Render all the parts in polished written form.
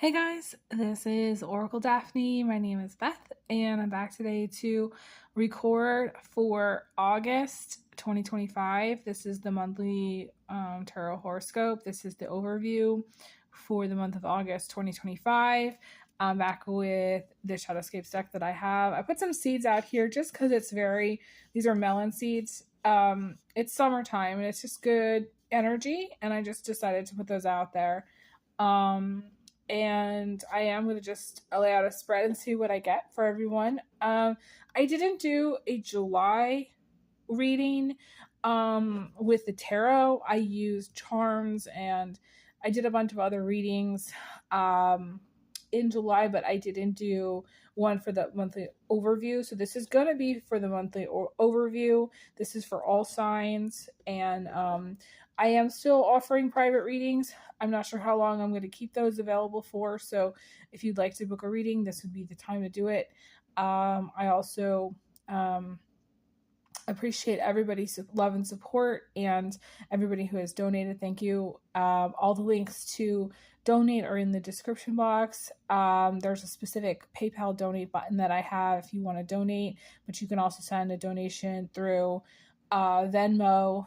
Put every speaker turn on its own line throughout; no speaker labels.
Hey guys, this is Oracle Daphne. My name is Beth, and I'm back today to record for August 2025. This is the monthly tarot horoscope. This is the overview for the month of August 2025. I'm back with the Shadowscapes deck that I have. I put some seeds out here just because these are melon seeds. It's summertime and it's just good energy, and I just decided to put those out there. And I am going to just lay out a spread and see what I get for everyone. I didn't do a July reading with the tarot. I used charms and I did a bunch of other readings in July, but I didn't do one for the monthly overview. So this is going to be for the monthly overview. This is for all signs, and I am still offering private readings. I'm not sure how long I'm going to keep those available for. So if you'd like to book a reading, this would be the time to do it. I also appreciate everybody's love and support and everybody who has donated. Thank you. All the links to donate are in the description box. There's a specific PayPal donate button that I have if you want to donate, but you can also send a donation through Venmo,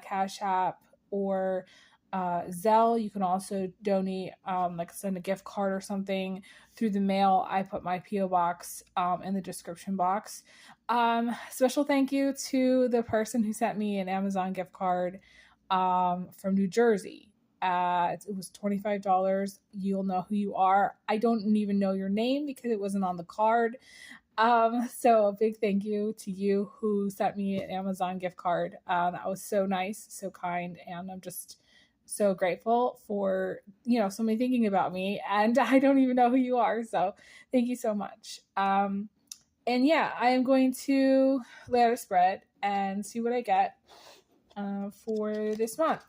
Cash App, or Zelle. You can also donate, like send a gift card or something through the mail. I put my PO box in the description box. Special thank you to the person who sent me an Amazon gift card from New Jersey. It was $25. You'll know who you are. I don't even know your name because it wasn't on the card. So a big thank you to you who sent me an Amazon gift card. That was so nice, so kind, and I'm just so grateful for, somebody thinking about me, and I don't even know who you are. So thank you so much. And yeah, I am going to lay out a spread and see what I get for this month.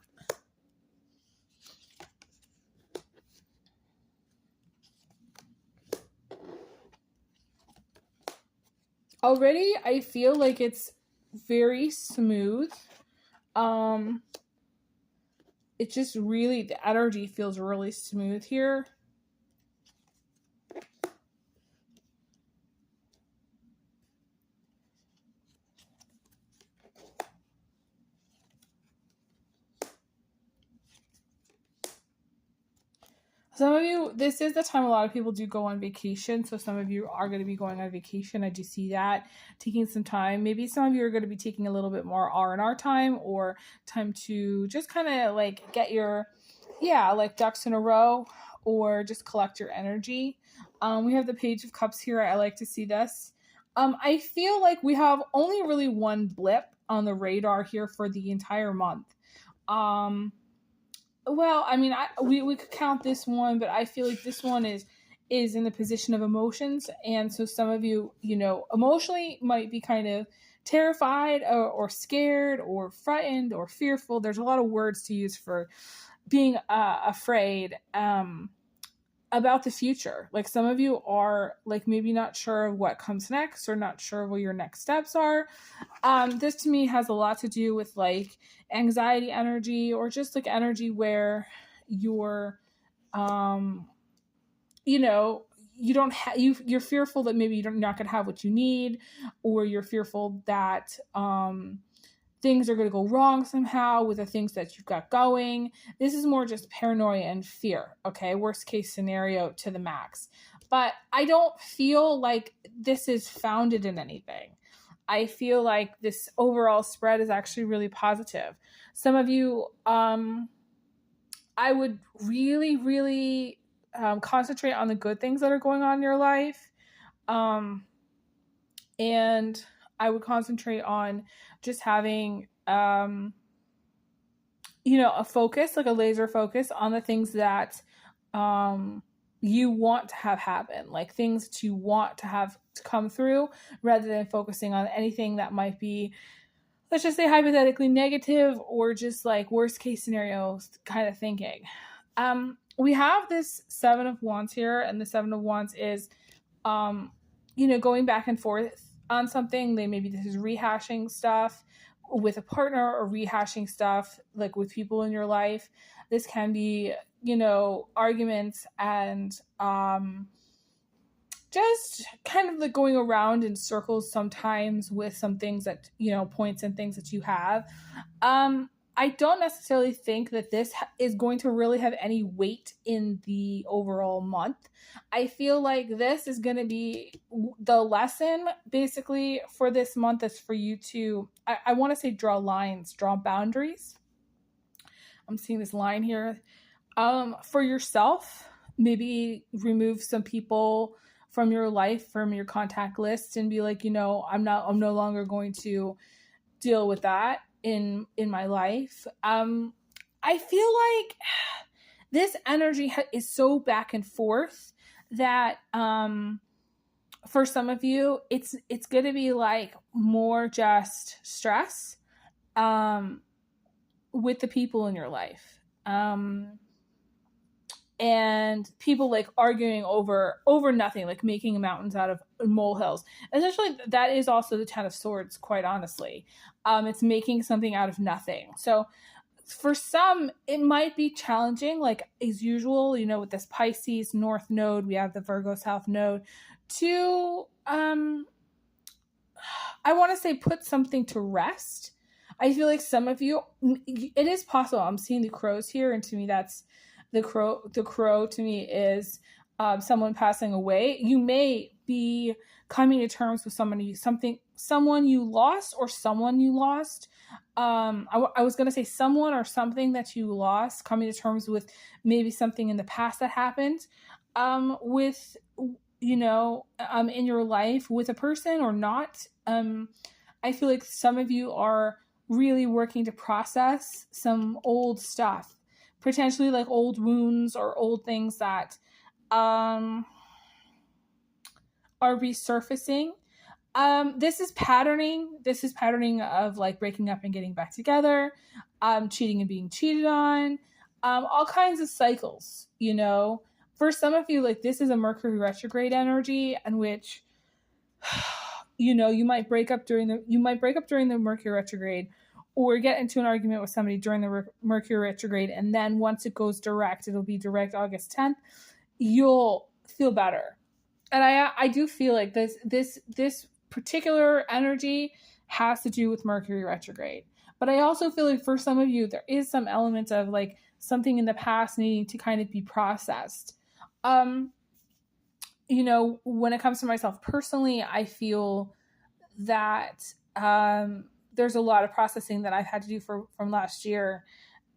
Already, I feel like it's very smooth. It just really, the energy feels really smooth here. Some of you, this is the time a lot of people do go on vacation. So some of you are going to be going on vacation. I do see that. Taking some time. Maybe some of you are going to be taking a little bit more R&R time, or time to just kind of like get your, ducks in a row, or just collect your energy. We have the Page of Cups here. I like to see this. I feel like we have only really one blip on the radar here for the entire month. Well, I mean, we could count this one, but I feel like this one is in the position of emotions. And so some of you, emotionally might be kind of terrified or scared or frightened or fearful. There's a lot of words to use for being afraid about the future. Like some of you are like maybe not sure of what comes next, or not sure what your next steps are. This to me has a lot to do with like anxiety energy, or just like energy where you're you're fearful that maybe you're not going to have what you need, or you're fearful that things are going to go wrong somehow with the things that you've got going. This is more just paranoia and fear, okay? Worst case scenario to the max. But I don't feel like this is founded in anything. I feel like this overall spread is actually really positive. Some of you, I would really, really concentrate on the good things that are going on in your life. And I would concentrate on just having, a focus, like a laser focus on the things that you want to have happen, like things that you want to have to come through, rather than focusing on anything that might be, let's just say, hypothetically negative, or just like worst case scenarios kind of thinking. We have this Seven of Wands here, and the Seven of Wands is, going back and forth on something. Maybe this is rehashing stuff with a partner, or rehashing stuff like with people in your life. This can be arguments and just kind of like going around in circles sometimes with some things that, points and things that you have. I don't necessarily think that this is going to really have any weight in the overall month. I feel like this is going to be the lesson basically for this month is for you to, I want to say draw lines, draw boundaries. I'm seeing this line here. For yourself, maybe remove some people from your life, from your contact list, and be like, I'm no longer going to deal with that in my life. I feel like this energy is so back and forth that for some of you, it's going to be like more just stress with the people in your life. And people like arguing over nothing, like making mountains out of molehills. Essentially, that is also the Ten of Swords, quite honestly. It's making something out of nothing. So for some, it might be challenging, like as usual, with this Pisces North node, we have the Virgo South node, to, I want to say put something to rest. I feel like some of you, it is possible. I'm seeing the crows here, and to me, that's the crow to me is someone passing away. You may be coming to terms with someone you lost, or someone you lost. I was going to say someone or something that you lost, coming to terms with maybe something in the past that happened with, in your life with a person or not. I feel like some of you are really working to process some old stuff, potentially like old wounds or old things that are resurfacing. This is patterning. This is patterning of like breaking up and getting back together, cheating and being cheated on, all kinds of cycles, For some of you, like this is a Mercury retrograde energy in which, you might break up during the Mercury retrograde, or get into an argument with somebody during the Mercury retrograde, and then once it goes direct, it'll be direct August 10th, you'll feel better. And I do feel like this particular energy has to do with Mercury retrograde. But I also feel like for some of you, there is some element of like something in the past needing to kind of be processed. When it comes to myself personally, I feel that there's a lot of processing that I've had to do from last year.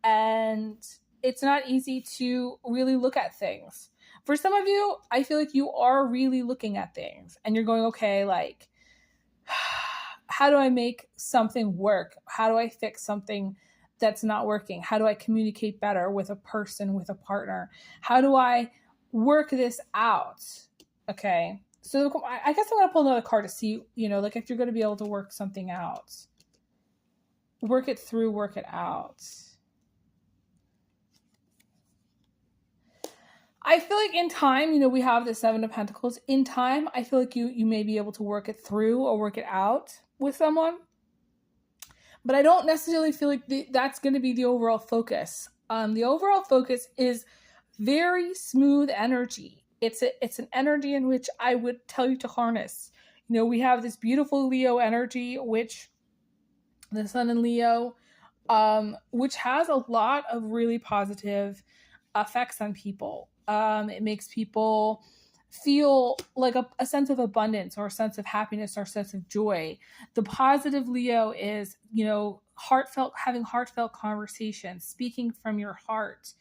And it's not easy to really look at things. For some of you, I feel like you are really looking at things and you're going, okay, like, how do I make something work? How do I fix something that's not working? How do I communicate better with a person, with a partner? How do I work this out? Okay. So I guess I'm going to pull another card to see, like if you're going to be able to work something out. Work it through, work it out. I feel like in time, we have the Seven of Pentacles. In time, I feel like you may be able to work it through or work it out with someone. But I don't necessarily feel like that's going to be the overall focus. The overall focus is very smooth energy. It's an energy in which I would tell you to harness. We have this beautiful Leo energy, which the Sun in Leo, which has a lot of really positive effects on people. It makes people feel like a sense of abundance or a sense of happiness or a sense of joy. The positive Leo is, having heartfelt conversations, speaking from your heart.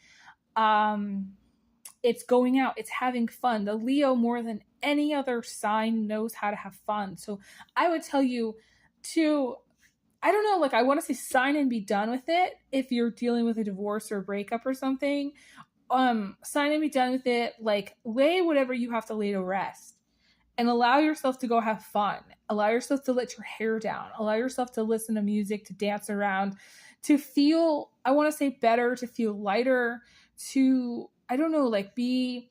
It's going out, it's having fun. The Leo, more than any other sign, knows how to have fun. So I would tell you to, I don't know, like I want to say sign and be done with it. If you're dealing with a divorce or a breakup or something, sign and be done with it. Like lay whatever you have to lay to rest and allow yourself to go have fun. Allow yourself to let your hair down. Allow yourself to listen to music, to dance around, to feel, I want to say better, to feel lighter, to, I don't know, like be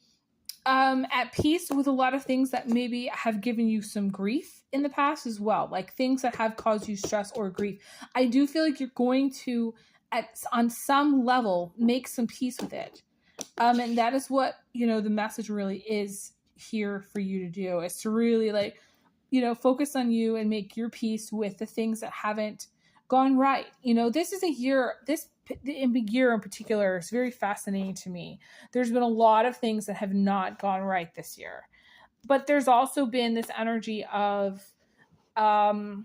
at peace with a lot of things that maybe have given you some grief in the past as well. Like things that have caused you stress or grief. I do feel like you're going to, on some level, make some peace with it. And that is what, the message really is here for you to do, is to really like, focus on you and make your peace with the things that haven't gone right. This is a year, this year in particular is very fascinating to me. There's been a lot of things that have not gone right this year, but there's also been this energy of, I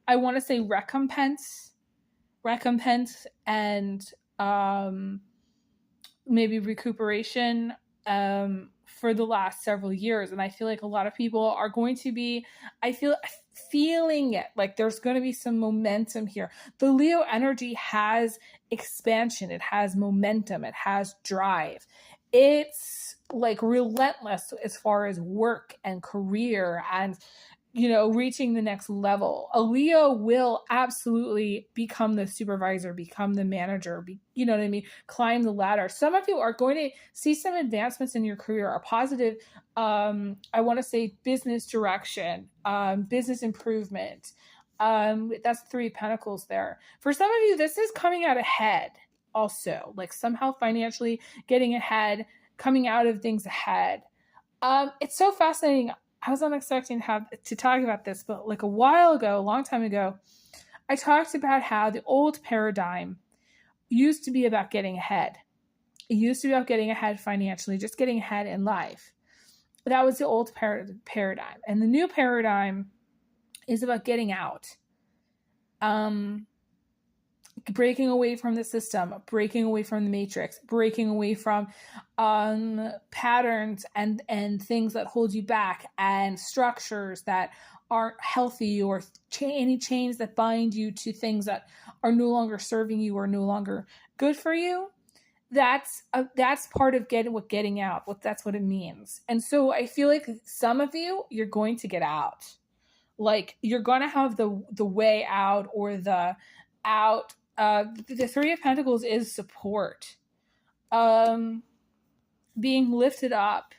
want to say recompense, and maybe recuperation for the last several years. And I feel like a lot of people are going to be, feeling it, like there's going to be some momentum here. The Leo energy has expansion, it has momentum, it has drive. It's like relentless as far as work and career and reaching the next level. A Leo will absolutely become the supervisor, become the manager, you know what I mean? Climb the ladder. Some of you are going to see some advancements in your career, a positive, I want to say business direction, business improvement. That's 3 of Pentacles there. For some of you, this is coming out ahead also, like somehow financially getting ahead, coming out of things ahead. It's so fascinating. I was not expecting to talk about this, but like a long time ago, I talked about how the old paradigm used to be about getting ahead. It used to be about getting ahead financially, just getting ahead in life. That was the old paradigm. And the new paradigm is about getting out. Breaking away from the system, breaking away from the matrix, breaking away from patterns and things that hold you back, and structures that aren't healthy, or any chains that bind you to things that are no longer serving you or no longer good for you. That's part of getting out. That's what it means. And so I feel like some of you, you're going to get out. Like you're going to have the way out, or the out. The 3 of Pentacles is support, being lifted up,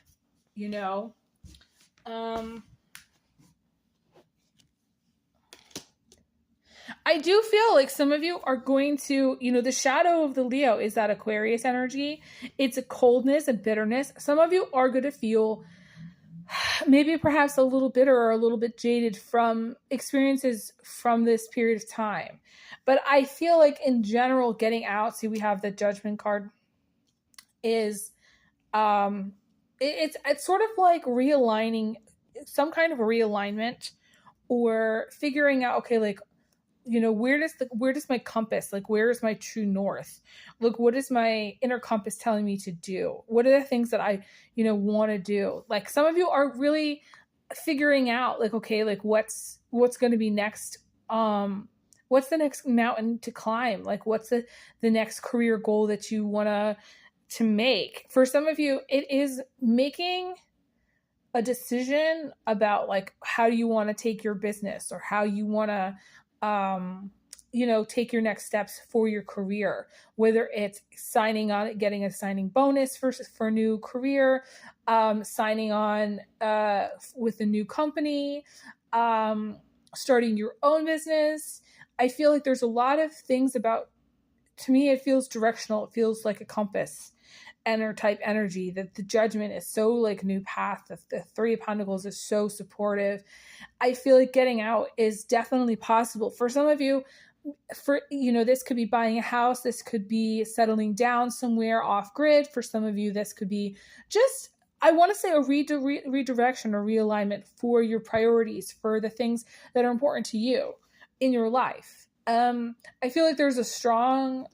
I do feel like some of you are going to, the shadow of the Leo is that Aquarius energy. It's a coldness and bitterness. Some of you are going to feel maybe perhaps a little bitter or a little bit jaded from experiences from this period of time. But I feel like in general, getting out, see, we have the Judgment card, is it's sort of like realigning, some kind of a realignment, or figuring out, okay, like, where does my compass, like, where is my true north? Look, what is my inner compass telling me to do? What are the things that I, want to do? Like some of you are really figuring out, like, okay, like what's going to be next? What's the next mountain to climb? Like, what's the next career goal that you want to make? For some of you, it is making a decision about like, how do you want to take your business, or how you want to, take your next steps for your career, whether it's signing on, getting a signing bonus for a new career, signing on with a new company, starting your own business. I feel like there's a lot of things about, to me, it feels directional. It feels like a compass type energy, that the Judgment is so like new path. The 3 of Pentacles is so supportive. I feel like getting out is definitely possible. For some of you, this could be buying a house. This could be settling down somewhere off grid. For some of you, this could be just, I want to say, a redirection or realignment for your priorities, for the things that are important to you in your life. I feel like there's a strong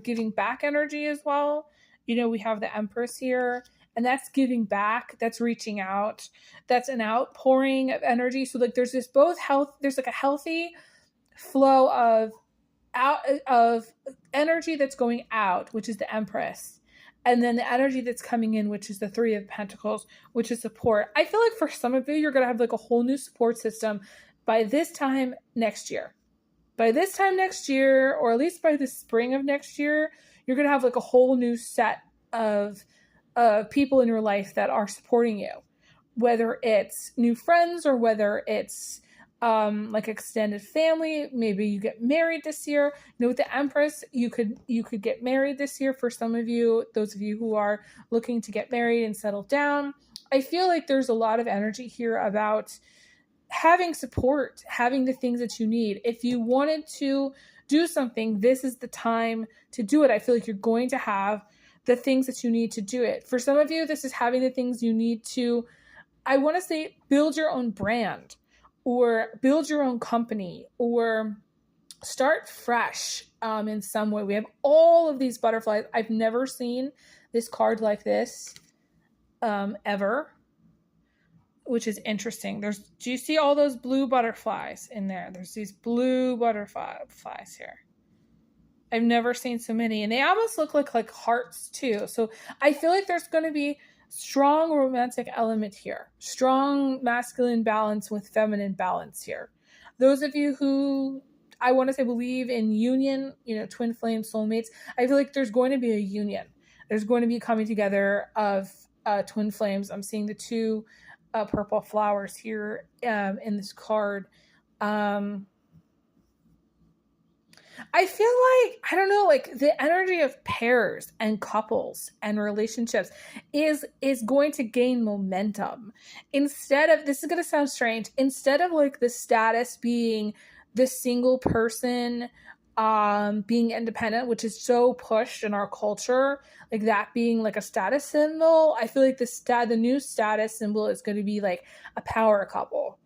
giving back energy as well. We have the Empress here, and that's giving back, that's reaching out, that's an outpouring of energy. So like there's this both health, there's like a healthy flow of energy that's going out, which is the Empress, and then the energy that's coming in, which is the 3 of Pentacles, which is support. I feel like for some of you, you're going to have like a whole new support system by this time next year. By this time next year, or at least by the spring of next year, you're going to have like a whole new set of people in your life that are supporting you, whether it's new friends or whether it's like extended family. Maybe you get married this year. With the Empress, you could get married this year for some of you, those of you who are looking to get married and settle down. I feel like there's a lot of energy here about having support, having the things that you need. If you wanted to do something, this is the time to do it. I feel like you're going to have the things that you need to do it. For some of you, this is having the things you need to, I want to say, build your own brand, or build your own company, or start fresh in some way. We have all of these butterflies. I've never seen this card like this ever, which is interesting. Do you see all those blue butterflies in there? There's these blue butterflies here. I've never seen so many, and they almost look like hearts too. So I feel like there's going to be strong romantic element here, strong masculine balance with feminine balance here. Those of you who, I want to say, believe in union, twin flame soulmates, I feel like there's going to be a union. There's going to be coming together of twin flames. I'm seeing the two purple flowers here in this card. I feel like, I don't know, like the energy of pairs and couples and relationships is going to gain momentum. Instead of, this is going to sound strange, instead of like the status being the single person being independent, which is so pushed in our culture, like that being like a status symbol, I feel like the new status symbol is going to be like a power couple,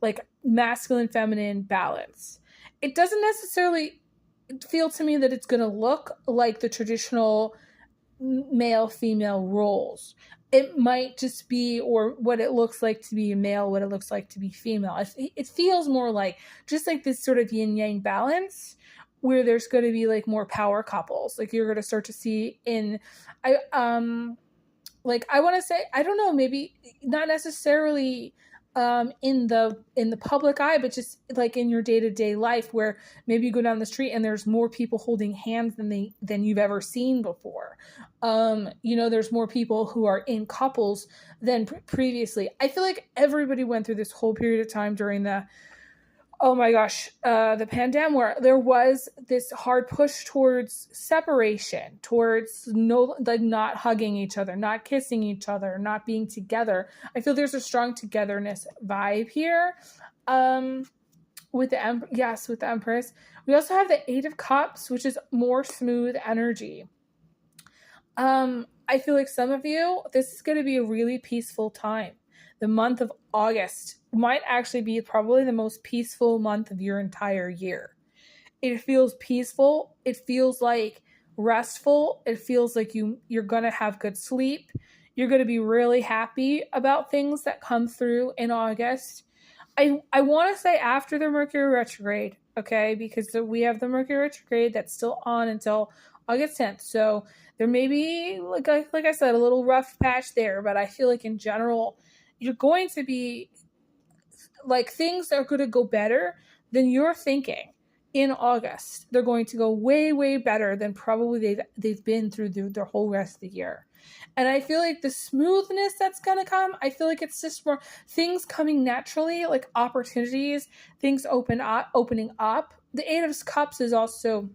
like masculine, feminine balance. It doesn't necessarily feel to me that it's going to look like the traditional male female roles. It might just be, or what it looks like to be male, what it looks like to be female. It feels more like just like this sort of yin yang balance, where there's going to be like more power couples. Like you're going to start to see in, I want to say, I don't know, maybe not necessarily in the public eye, but just like in your day-to-day life, where maybe you go down the street and there's more people holding hands than you've ever seen before. There's more people who are in couples than previously. I feel like everybody went through this whole period of time during the pandemic, where there was this hard push towards separation, towards not hugging each other, not kissing each other, not being together. I feel there's a strong togetherness vibe here. With the Empress. We also have the Eight of Cups, which is more smooth energy. I feel like some of you, this is going to be a really peaceful time. The month of August might actually be probably the most peaceful month of your entire year. It feels peaceful. It feels like restful. It feels like you're going to have good sleep. You're going to be really happy about things that come through in August. I want to say after the Mercury retrograde, okay, because we have the Mercury retrograde that's still on until August 10th. So there may be, like I said, a little rough patch there, but I feel like in general, you're going to be, like, things are going to go better than you're thinking in August. They're going to go way, way better than probably they've been through the whole rest of the year. And I feel like the smoothness that's going to come, I feel like it's just more things coming naturally, like opportunities, things opening up. The Eight of Cups is also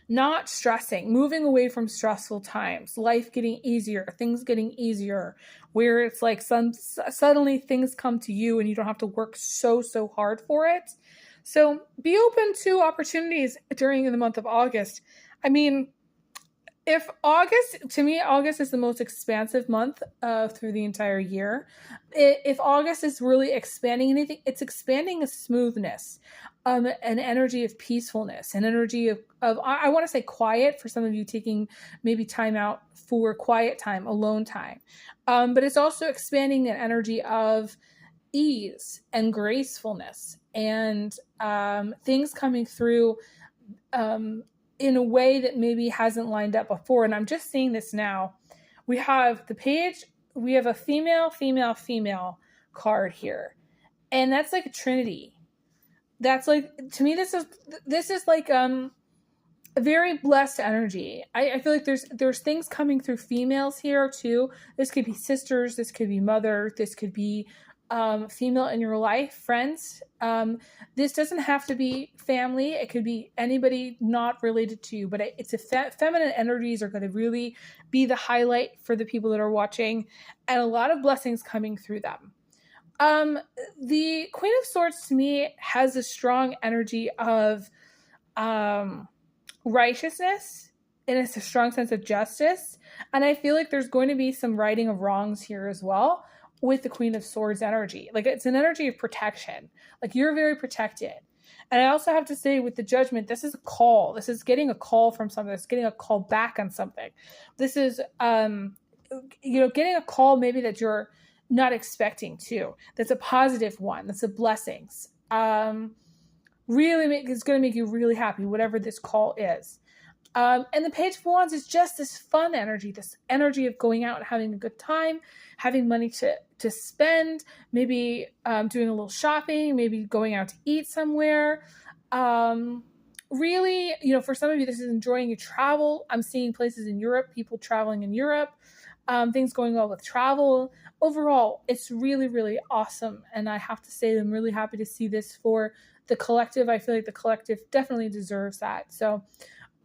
not stressing, moving away from stressful times, life getting easier, things getting easier, where it's like suddenly things come to you and you don't have to work so hard for it. So be open to opportunities during the month of August. I mean, to me, August is the most expansive month through the entire year. If August is really expanding anything, it's expanding a smoothness, an energy of peacefulness, an energy of I want to say quiet, for some of you taking maybe time out for quiet time, alone time. But it's also expanding an energy of ease and gracefulness and things coming through in a way that maybe hasn't lined up before. And I'm just seeing this now. We have the page, we have a female card here. And that's like a trinity. That's like, to me, this is like a very blessed energy. I feel like there's things coming through females here too. This could be sisters, this could be mother, this could be female in your life, friends. This doesn't have to be family. It could be anybody not related to you, but it's feminine energies are going to really be the highlight for the people that are watching, and a lot of blessings coming through them. The Queen of Swords to me has a strong energy of righteousness, and it's a strong sense of justice. And I feel like there's going to be some righting of wrongs here as well with the Queen of Swords energy. Like, it's an energy of protection. Like, you're very protected. And I also have to say, with the Judgment, this is a call. This is getting a call from something. It's getting a call back on something. This is, getting a call maybe that you're not expecting to. That's a positive one. That's a blessings. Really it's going to make you really happy, whatever this call is. And the Page of Wands is just this fun energy, this energy of going out and having a good time, having money to spend, maybe doing a little shopping, maybe going out to eat somewhere. Really, for some of you, this is enjoying your travel. I'm seeing places in Europe, people traveling in Europe, things going well with travel. Overall, it's really, really awesome. And I have to say, I'm really happy to see this for the collective. I feel like the collective definitely deserves that. So,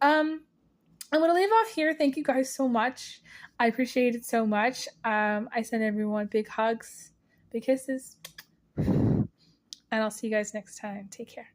I'm going to leave off here. Thank you guys so much. I appreciate it so much. I send everyone big hugs, big kisses, and I'll see you guys next time. Take care.